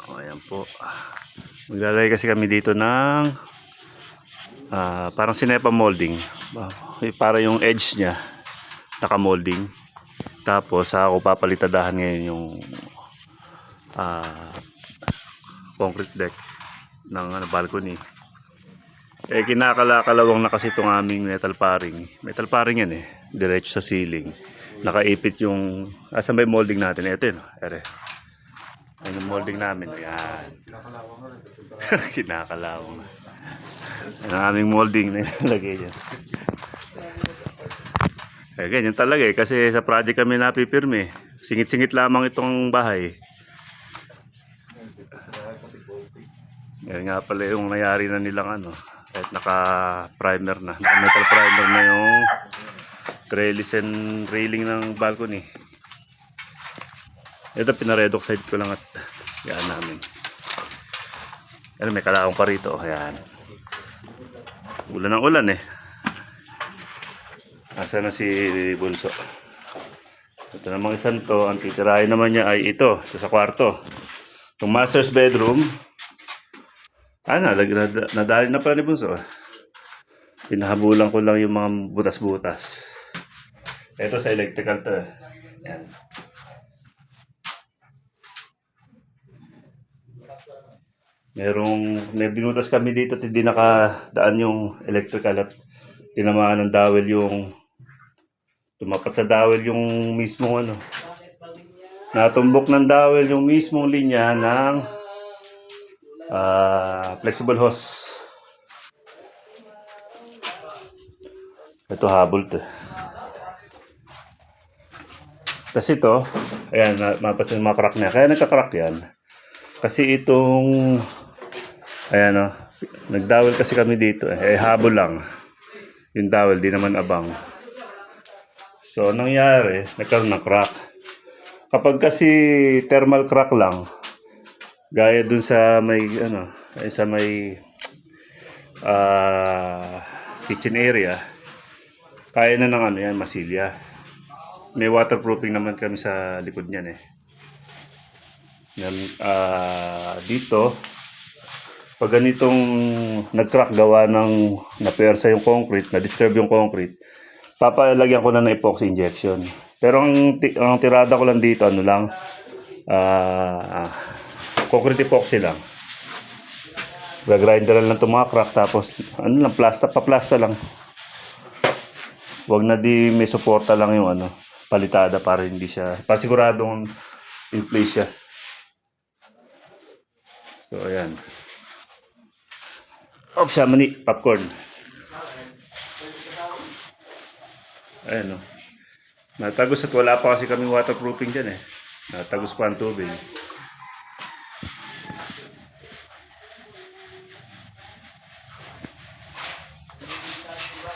O, ayan po. Maglalagay kasi kami dito ng parang sinepa molding. Para yung edge niya naka-molding. Tapos ako papalitadahan ngayon yung concrete deck ng balcony. Kinakalakalawang na kasi itong aming metal paring. Metal paring yan diretso sa ceiling. Nakaipit yung asa may molding natin. Ito yun. Ere. Ayan yung molding namin. Ayan. Kinakalawang. Ayan ang aming molding na nilagay dyan. Ganyan talaga kasi sa project kami napipirme. Singit-singit lamang itong bahay. Yan nga pala yung nangyari na nilang kahit naka-primer na. Naka-metal primer na yung trellis and railing ng balcony. Ito pinaredox side ko lang at yan namin. Pero may kalaong pa rito. Ayan. Ulan ng ulan Asa na si Bunso? Ito namang isang to. Ang titirahin naman niya ay ito sa kwarto. Itong master's bedroom. Nadali na pala ni Bunso. Pinahabulan ko lang yung mga butas-butas. Ito sa electrical to. Yan. May binutas kami dito at hindi nakadaan yung electrical at tinamaan ng dowel yung tumapat sa dowel yung mismong natumbok ng dowel yung mismong linya ng flexible hose. Ito habol to. Kasi ito, ayan, mapasin mga crack niya. Kaya nagka-crack yan. Kasi itong, ayan nag-dowel kasi kami dito. Habol lang. Yung dowel, di naman abang. So, nangyari, nagkaroon ng crack. Kapag kasi thermal crack lang, gaya dun sa may, sa may kitchen area, kaya na ng yan, masilya. May waterproofing naman kami sa likod niyan dito, pag ganitong nag-crack gawa ng napersa yung concrete, na-disturb yung concrete, papalagyan ko na ng epoxy injection. Pero ang tirada ko lang dito, concrete epoxy lang. Gagrinder lang itong mga crack, tapos pa-plasta lang. Wag na di may suporta lang yung palitada para hindi siya, pasiguradong in place siya. So ayan. Siya mani popcorn. Ayan natagos at wala pa kasi kaming waterproofing dyan Natagos pa ang tubig.